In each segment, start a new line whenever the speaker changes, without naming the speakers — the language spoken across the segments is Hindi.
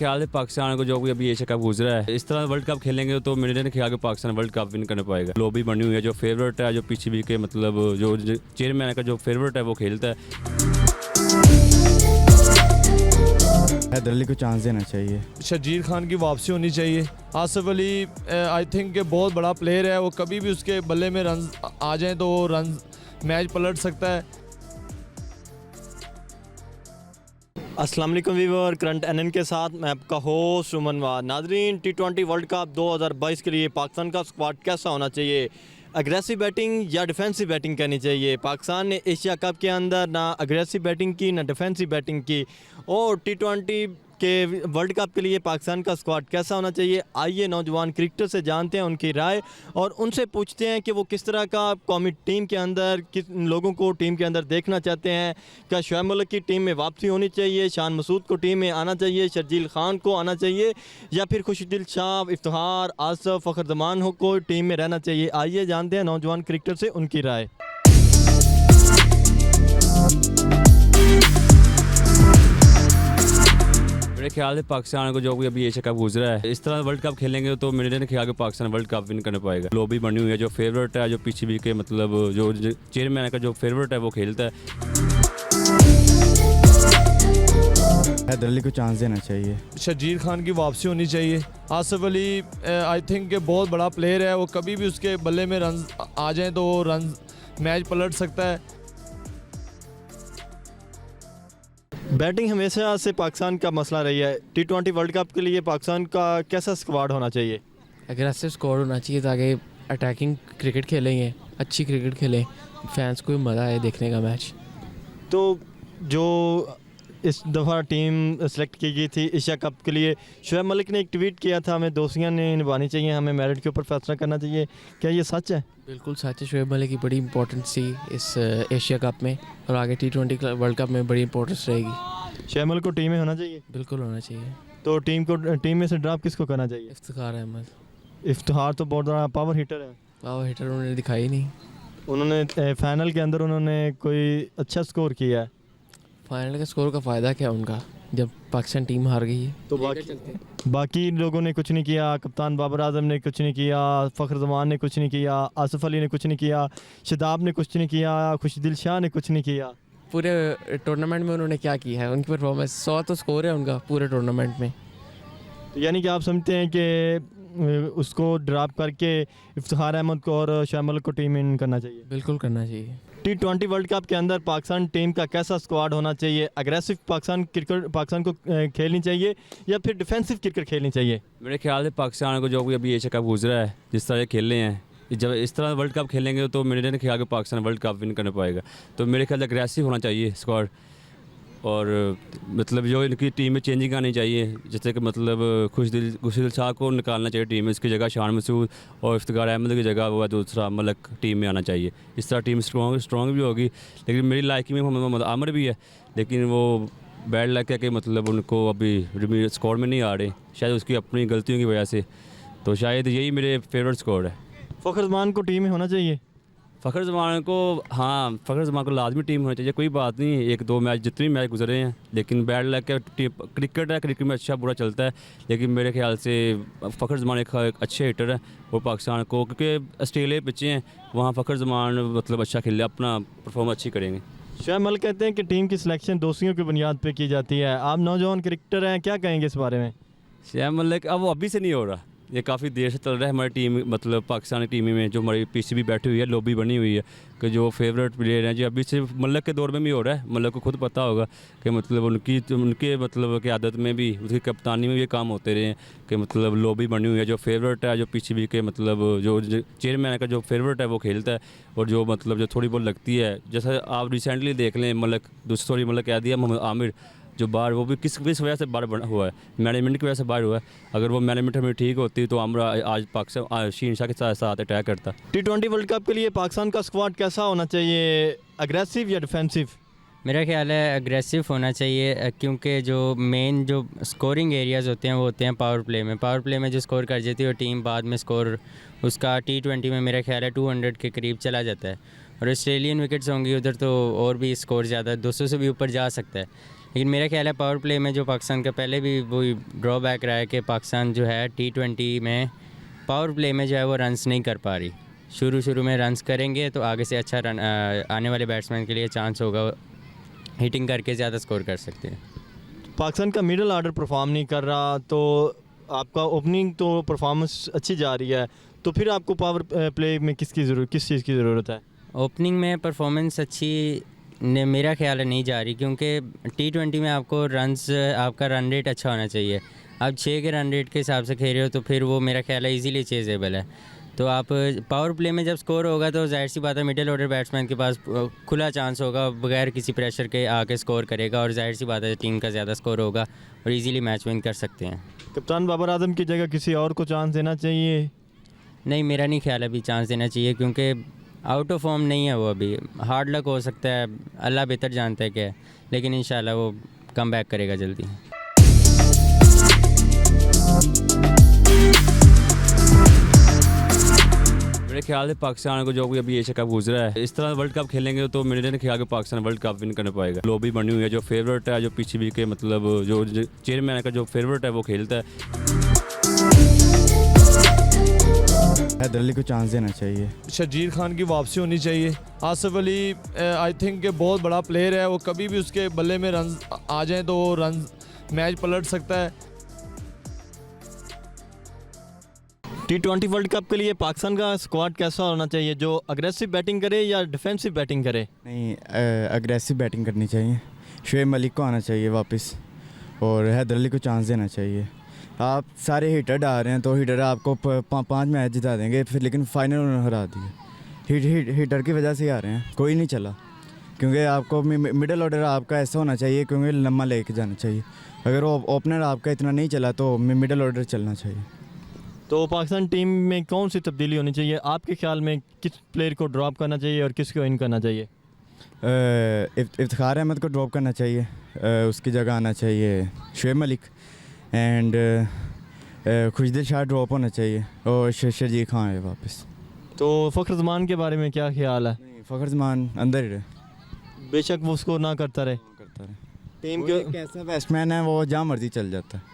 ख्याल से पाकिस्तान को जो भी अभी एशिया कप गुजरा है, इस तरह वर्ल्ड कप खेलेंगे तो मेरे ख्याल के पाकिस्तान वर्ल्ड कप विन कर पाएगा। लॉबी बनी हुई है, जो फेवरेट है, जो पीसीबी के मतलब जो चेयरमैन का जो फेवरेट है वो खेलता है।
हैदर अली को चांस देना चाहिए।
शर्जील खान की वापसी होनी चाहिए। आसिफ अली आई थिंक बहुत बड़ा प्लेयर है, वो कभी भी उसके बल्ले में रन आ जाएं तो वो रन मैच पलट सकता है।
अस्सलाम वालेकुम व्यूअर, करंट एनएन के साथ मैं आपका होस्ट सुमन वाद। नाजरीन, T20 वर्ल्ड कप 2022 के लिए पाकिस्तान का स्क्वाड कैसा होना चाहिए? अग्रेसिव बैटिंग या डिफेंसिव बैटिंग करनी चाहिए? पाकिस्तान ने एशिया कप के अंदर ना अग्रेसिव बैटिंग की ना डिफेंसिव बैटिंग की, और T20 के वर्ल्ड कप के लिए पाकिस्तान का स्क्वाड कैसा होना चाहिए? आइए नौजवान क्रिकेटर से जानते हैं उनकी राय और उनसे पूछते हैं कि वो किस तरह का कौमी टीम के अंदर किस लोगों को टीम के अंदर देखना चाहते हैं। क्या शोएब मलिक की टीम में वापसी होनी चाहिए, शान मसूद को टीम में आना चाहिए, शर्जील खान को आना चाहिए, या फिर खुशदिल शाह, इफ्तिखार, आसिफ, फ़खर जमान को टीम में रहना चाहिए? आइए जानते हैं नौजवान क्रिकेटर से उनकी राय।
मेरे ख्याल से पाकिस्तान को जो भी अभी एशिया कप गुजरा है, इस तरह वर्ल्ड कप खेलेंगे तो मेरे ख्याल के पाकिस्तान वर्ल्ड कप विन कर पाएगा। लॉबी बनी हुई है, जो फेवरेट है, जो पीसीबी के मतलब जो चेयरमैन का जो फेवरेट है वो खेलता है।
हैदर अली को चांस देना चाहिए।
शर्जील खान की वापसी होनी चाहिए। आसिफ अली आई थिंक बहुत बड़ा प्लेयर है, वो कभी भी उसके बल्ले में रन आ जाएं तो वो रन मैच पलट सकता है।
बैटिंग हमेशा से पाकिस्तान का मसला रही है। T20 वर्ल्ड कप के लिए पाकिस्तान का कैसा स्क्वाड होना चाहिए?
अग्रेसिव स्कोर होना चाहिए ताकि अटैकिंग क्रिकेट खेलेंगे, अच्छी क्रिकेट खेलें, फैंस को भी मज़ा आए देखने का मैच।
तो जो इस दफ़ा टीम सेलेक्ट की गई थी एशिया कप के लिए, शोएब मलिक ने एक ट्वीट किया था, हमें दोस्तियाँ नहीं निभानी चाहिए, हमें मेरिट के ऊपर फैसला करना चाहिए। क्या ये सच है?
बिल्कुल सच है। शोएब मलिक की बड़ी इंपॉर्टेंस थी इस एशिया कप में और आगे T20 वर्ल्ड कप में बड़ी इंपॉर्टेंस रहेगी।
शोएब मलिक को टीम में होना चाहिए?
बिल्कुल होना चाहिए।
तो टीम में से ड्रॉप किसको करना चाहिए?
इफ्तिखार अहमद।
इफ्तिखार तो बहुत बड़ा पावर हिटर है।
पावर हिटर उन्होंने दिखाई नहीं।
उन्होंने फाइनल के अंदर उन्होंने कोई अच्छा स्कोर किया है।
फाइनल के स्कोर का फ़ायदा क्या उनका जब पाकिस्तान टीम हार गई है?
तो बाकी लोगों ने कुछ नहीं किया। कप्तान बाबर आजम ने कुछ नहीं किया, फ़खर जमान ने कुछ नहीं किया, आसिफ अली ने कुछ नहीं किया, शदाब ने कुछ नहीं किया, खुशदिल शाह ने कुछ नहीं किया।
पूरे टूर्नामेंट में उन्होंने क्या किया है? उनकी परफॉर्मेंस 100 तो स्कोर है उनका पूरे टूर्नामेंट में।
तो यानी कि आप समझते हैं कि उसको ड्रॉप करके इफ्तिखार अहमद को और शोएब मलिक को टीम में इन करना चाहिए?
बिल्कुल करना चाहिए।
T20 वर्ल्ड कप के अंदर पाकिस्तान टीम का कैसा स्क्वाड होना चाहिए? अग्रेसिव पाकिस्तान को खेलनी चाहिए या फिर डिफेंसिव क्रिकेट खेलनी चाहिए?
मेरे ख्याल से पाकिस्तान को जो भी अभी एशिया कप गुजरा है, जिस तरह खेल रहे हैं, जब इस तरह वर्ल्ड कप खेलेंगे तो मेरे ख्याल के पाकिस्तान वर्ल्ड कप विन कर पाएगा। तो मेरे ख्याल से अग्रेसिव होना चाहिए स्क्वाड, और मतलब जो इनकी टीम में चेंजिंग आनी चाहिए, जैसे कि मतलब खुशदिल शाह को निकालना चाहिए टीम में, इसकी जगह शान मसूद और इफ्तिखार अहमद की जगह वो दूसरा मलिक टीम में आना चाहिए। इस तरह टीम स्ट्रॉन्ग भी होगी। लेकिन मेरी लाइकिंग में मोहम्मद आमिर भी है, लेकिन वो बैड लक है कि मतलब उनको अभी स्कोर में नहीं आ रहे, शायद उसकी अपनी गलतियों की वजह से। तो शायद यही मेरे फेवरेट स्कोर है।
फ़खर जमान को टीम में होना चाहिए?
फ़खर जमान को, हाँ, फ़खर जमान को लाजमी टीम होनी चाहिए। कोई बात नहीं, एक दो मैच जितने मैच गुजरे हैं, लेकिन बैड लक है, क्रिकेट है, क्रिकेट में अच्छा बुरा चलता है। लेकिन मेरे ख्याल से फ़खर जमान एक अच्छे हिटर है और पाकिस्तान को, क्योंकि ऑस्ट्रेलिया बच्चे हैं, वहाँ फ़खर जमान मतलब अच्छा खेले, अपना परफॉर्मेंस अच्छी करेंगे।
शोएब मलिक कहते हैं कि टीम की सिलेक्शन दोस्तियों की बुनियाद पर की जाती है। आप नौजवान क्रिकेटर हैं, क्या कहेंगे इस बारे में?
शोएब मलिक अब वो अभी से नहीं हो रहा, ये काफ़ी देर से चल रहा है हमारी टीम, मतलब पाकिस्तानी टीम में जो हमारी पीसीबी बैठी हुई है, लॉबी बनी हुई है कि जो फेवरेट प्लेयर हैं जी, अभी से मलिक के दौर में भी हो रहा है। मलिक को खुद पता होगा कि मतलब उनके मतलब की आदत में भी, उसकी कप्तानी में भी ये काम होते रहे हैं कि मतलब लॉबी बनी हुई है, जो फेवरेट है, जो पीसीबी के मतलब जो चेयरमैन का जो फेवरेट है वो खेलता है, और जो मतलब जो थोड़ी बहुत लगती है, जैसा आप रिसेंटली देख लें, मलिक दूसरी मलिक कह दिया मोहम्मद आमिर जो बाहर, वो भी किस वजह से बाहर बना हुआ है, मैनेजमेंट की वजह से बाहर हुआ है। अगर वो मैनेजमेंट हमें ठीक होती तो हमरा आज पाकिस्तान शीन शाह के साथ अटैक करता।
T20 वर्ल्ड कप के लिए पाकिस्तान का स्क्वाड कैसा होना चाहिए? अग्रेसिव या डिफेंसिव?
मेरा ख्याल है अग्रेसिव होना चाहिए, क्योंकि जो मेन जो स्कोरिंग एरियाज़ होते हैं वो होते हैं पावर प्ले में। पावर प्ले में जो स्कोर कर जाती है वो टीम बाद में स्कोर उसका T20 में मेरा ख्याल है 200 के करीब चला जाता है, और ऑस्ट्रेलियन विकेट्स होंगी उधर तो और भी स्कोर ज़्यादा 200 से भी ऊपर जा सकता है। लेकिन मेरा ख्याल है पावर प्ले में जो पाकिस्तान का पहले भी वही ड्रॉबैक रहा है कि पाकिस्तान जो है T20 में पावर प्ले में जो है वो रन्स नहीं कर पा रही। शुरू में रन्स करेंगे तो आगे से अच्छा रन आने वाले बैट्समैन के लिए चांस होगा, हिटिंग करके ज़्यादा स्कोर कर सकते हैं।
पाकिस्तान का मिडल आर्डर परफॉर्म नहीं कर रहा, तो आपका ओपनिंग तो परफॉर्मेंस अच्छी जा रही है, तो फिर आपको पावर प्ले में किस चीज़ की ज़रूरत है?
ओपनिंग में परफॉर्मेंस अच्छी मेरा ख्याल है नहीं जा रही, क्योंकि T20 में आपको रन्स आपका रन रेट अच्छा होना चाहिए। आप 6 के रन रेट के हिसाब से खेल रहे हो तो फिर वो मेरा ख्याल है इजीली चेजेबल है। तो आप पावर प्ले में जब स्कोर होगा तो जाहिर सी बात है मिडिल ऑर्डर बैट्समैन के पास खुला चांस होगा, बगैर किसी प्रेशर के आके स्कोर करेगा और जाहिर सी बात है टीम का ज़्यादा स्कोर होगा और इजीली मैच विन कर सकते हैं।
कप्तान बाबर आजम की जगह किसी और को चांस देना चाहिए?
नहीं, मेरा नहीं ख्याल अभी चांस देना चाहिए, क्योंकि आउट ऑफ फॉर्म नहीं है वो अभी। हार्ड लक हो सकता है, अल्लाह बेहतर जानता है क्या है, लेकिन इंशाल्लाह वो कम बैक करेगा जल्दी।
मेरे ख्याल से पाकिस्तान को जो भी अभी एशिया कप गुजरा है, इस तरह वर्ल्ड कप खेलेंगे तो मेरे नहीं ख्याल कि पाकिस्तान वर्ल्ड कप विन कर पाएगा। लॉबी बनी हुई है, जो फेवरेट है, जो PCB के मतलब जो चेयरमैन का जो फेवरेट है वो खेलता है।
हैदर अली को चांस देना चाहिए।
शर्जील खान की वापसी होनी चाहिए। आसिफ अली आई थिंक कि बहुत बड़ा प्लेयर है, वो कभी भी उसके बल्ले में रन आ जाएं तो वो रन मैच पलट सकता है।
T20 वर्ल्ड कप के लिए पाकिस्तान का स्क्वाड कैसा होना चाहिए? जो अग्रेसिव बैटिंग करे या डिफेंसिव बैटिंग करे?
नहीं, अग्रेसिव बैटिंग करनी चाहिए। शुएब मलिक को आना चाहिए वापस और हैदर अली को चांस देना चाहिए। आप सारे हिटर डाल रहे हैं तो हिटर आपको 5 मैच जिता देंगे फिर, लेकिन फाइनल उन्होंने हरा दिए। हिटर की वजह से ही आ रहे हैं, कोई नहीं चला। क्योंकि आपको मिडिल ऑर्डर आपका ऐसा होना चाहिए, क्योंकि लम्बा लेके जाना चाहिए। अगर ओपनर आपका इतना नहीं चला तो मिडिल ऑर्डर चलना चाहिए।
तो पाकिस्तान टीम में कौन सी तब्दीली होनी चाहिए आपके ख्याल में? किस प्लेयर को ड्रॉप करना चाहिए और किसको इन करना चाहिए?
इफ्तिखार अहमद को ड्रॉप करना चाहिए, उसकी जगह आना चाहिए Shoaib Malik and Khushdil Shah drop होना चाहिए और शर्जील खान है वापस।
तो फ़खर जमान के बारे में क्या ख्याल है?
नहीं, फ़खर जमान अंदर ही रहे,
बेशक वो उसको ना करता रहे। टीम
वो
के
एक ऐसा बैट्समैन है, वो जहाँ मर्जी चल जाता है।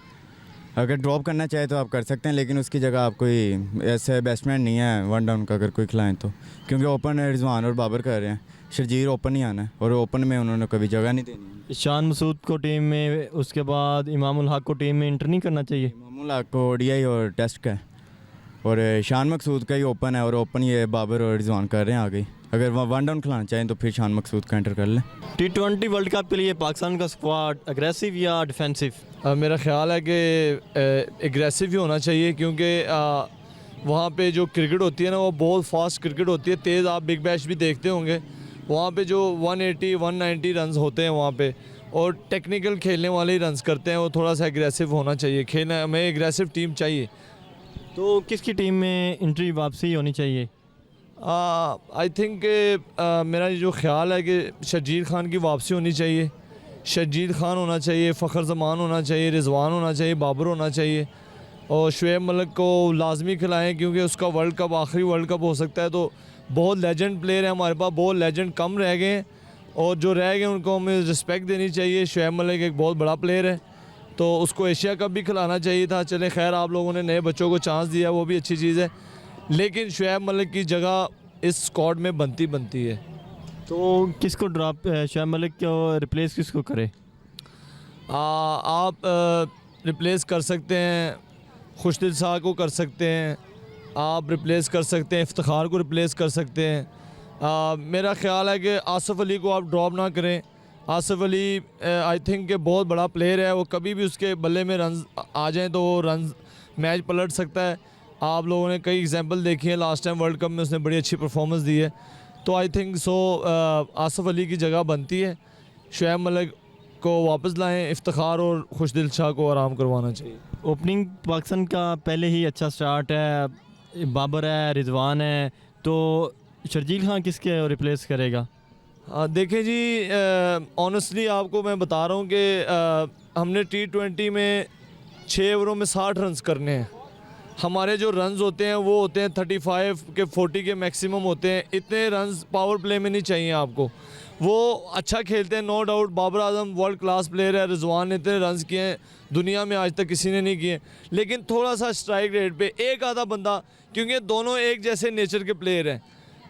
अगर ड्रॉप करना चाहे तो आप कर सकते हैं, लेकिन उसकी जगह आप कोई ऐसे बैट्समैन नहीं है वन डाउन का अगर कोई खिलाएं तो। क्योंकि ओपन रिजवान और बाबर कर रहे हैं, शर्जील ओपन ही आना है और ओपन में उन्होंने कभी जगह नहीं देनी।
शान मसूद को टीम में, उसके बाद इमामुल हक को टीम में इंटर नहीं करना चाहिए?
इमामुल हक को ODI और टेस्ट का है और शान मकसूद का ही ओपन है और ओपन ये बाबर और रिजवान कर रहे हैं आगे। अगर वह वन डाउन खिलाना चाहें तो फिर शान मकसूद का एंटर कर लें।
T20 वर्ल्ड कप के लिए पाकिस्तान का स्क्वाड अग्रेसिव या डिफेंसिव?
मेरा ख्याल है कि एग्रेसिव ही होना चाहिए, क्योंकि वहाँ पे जो क्रिकेट होती है ना वो बहुत फास्ट क्रिकेट होती है, तेज़। आप बिग बैश भी देखते होंगे, वहाँ पे जो 180-190 रन्स होते हैं वहाँ पे, और टेक्निकल खेलने वाले ही रन्स करते हैं। वो थोड़ा सा एग्रेसिव होना चाहिए, खेलना हमें एग्रेसिव टीम चाहिए।
तो किसकी टीम में एंट्री वापसी होनी चाहिए?
आई थिंक मेरा जो ख्याल है कि शर्जील खान की वापसी होनी चाहिए। शर्जील खान होना चाहिए, फ़खर जमान होना चाहिए, रिजवान होना चाहिए, बाबर होना चाहिए और शुएब मलिक को लाजमी खिलाएं, क्योंकि उसका वर्ल्ड कप आखिरी वर्ल्ड कप हो सकता है। तो बहुत लेजेंड प्लेयर है हमारे पास, बहुत लेजेंड कम रह गए हैं और जो रह गए उनको हमें रिस्पेक्ट देनी चाहिए। शुएब मलिक एक बहुत बड़ा प्लेयर है, तो उसको एशिया कप भी खिलाना चाहिए था। चले खैर, आप लोगों ने नए बच्चों को चांस दिया, वो भी अच्छी चीज़ है, लेकिन शुएब मलिक की जगह इस स्क्वाड में बनती है।
तो किसको ड्रॉप, शुएब मलिक को रिप्लेस किसको करे?
आप रिप्लेस कर सकते हैं, खुशदिल शाह को कर सकते हैं, आप रिप्लेस कर सकते हैं, इफ्तिखार को रिप्लेस कर सकते हैं। मेरा ख्याल है कि आसिफ अली को आप ड्रॉप ना करें। आसिफ अली आई थिंक कि बहुत बड़ा प्लेयर है, वो कभी भी उसके बल्ले में रन आ जाएं तो वो रन मैच पलट सकता है। आप लोगों ने कई एग्जांपल देखी है, लास्ट टाइम वर्ल्ड कप में उसने बड़ी अच्छी परफॉर्मेंस दी है। तो आई थिंक आसिफ अली की जगह बनती है। शुएब मलिक को वापस लाएं, इफ्तिखार और खुशदिल शाह को आराम करवाना चाहिए।
ओपनिंग पाकिस्तान का पहले ही अच्छा स्टार्ट है, बाबर है, रिजवान है, तो शर्जील खान किसके रिप्लेस करेगा?
देखें जी, ऑनेस्टली आपको मैं बता रहा हूँ कि हमने T20 में 6 ओवरों में 60 रन्स करने हैं। हमारे जो रन्स होते हैं वो होते हैं 35 के 40 के मैक्सिमम होते हैं। इतने रन्स पावर प्ले में नहीं चाहिए आपको। वो अच्छा खेलते हैं, no doubt. Babar Azam world class player है, रिजवान ने इतने रन्स किए हैं दुनिया में आज तक किसी ने नहीं किए, लेकिन थोड़ा सा स्ट्राइक रेट पे एक आधा बंदा, क्योंकि दोनों एक जैसे नेचर के प्लेयर हैं,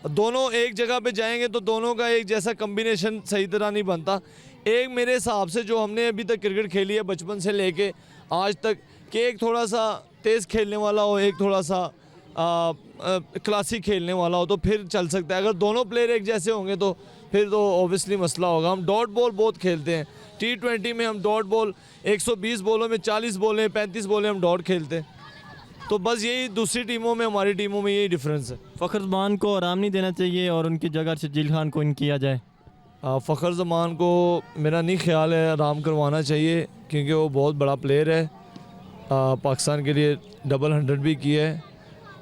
दोनों एक जगह पे जाएंगे तो दोनों का एक जैसा कम्बिनेशन सही तरह नहीं बनता। एक मेरे हिसाब से जो हमने अभी तक क्रिकेट खेली है बचपन से लेके आज तक, कि एक थोड़ा सा तेज़ खेलने वाला हो, एक थोड़ा सा क्लासिक खेलने वाला हो, तो फिर चल सकता है। अगर दोनों प्लेयर एक जैसे होंगे तो फिर तो ऑब्वियसली मसला होगा। हम डॉट बॉल बहुत खेलते हैं, T20 में हम डॉट बॉल 120 बॉलों में 40 बॉलें 35 बॉलें हम डॉट खेलते हैं। तो बस यही दूसरी टीमों में हमारी टीमों में यही डिफरेंस है।
फ़खर ज़मान को आराम नहीं देना चाहिए और उनकी जगह शर्जील खान को इन किया जाए।
फ़खर ज़मान को मेरा नहीं ख्याल है आराम करवाना चाहिए, क्योंकि वो बहुत बड़ा प्लेयर है, पाकिस्तान के लिए डबल 100 भी किया है।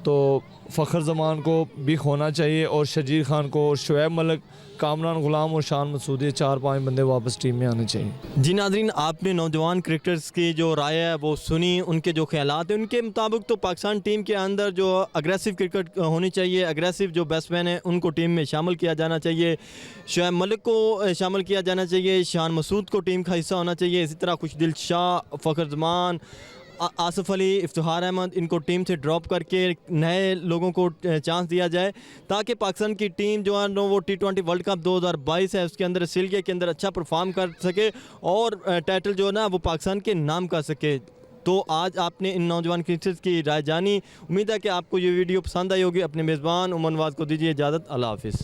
तो फ़खर ज़मान को भी खोना चाहिए और शर्जील खान को और शुएब मलिक, कामरान गुलाम और शान मसूद, ये 4-5 बंदे वापस टीम में आने चाहिए।
जी नाज़रीन, आपने नौजवान क्रिकेटर्स की जो राय है वो सुनी, उनके जो ख्यालात हैं, उनके मुताबिक तो पाकिस्तान टीम के अंदर जो अग्रेसिव क्रिकेट होनी चाहिए, अग्रेसिव जो बैट्समैन हैं उनको टीम में शामिल किया जाना चाहिए, शुएब मलिक को शामिल किया जाना चाहिए, शान मसूद को टीम का हिस्सा होना चाहिए, इसी तरह खुशदिल शाह, फ़खर ज़मान, आसिफ अली, इफ्तिखार अहमद, इनको टीम से ड्रॉप करके नए लोगों को चांस दिया जाए, ताकि पाकिस्तान की टीम जो है वो T20 वर्ल्ड कप 2022 है उसके अंदर ऑस्ट्रेलिया के अंदर अच्छा परफॉर्म कर सके और टाइटल जो है ना वो पाकिस्तान के नाम कर सके। तो आज आपने इन नौजवान क्रिकेटर्स की राय जानी। उम्मीद है कि आपको ये वीडियो पसंद आई होगी। अपने मेज़बान उमर नवाज़ को दीजिए इजाज़त। अल्लाह हाफिज़।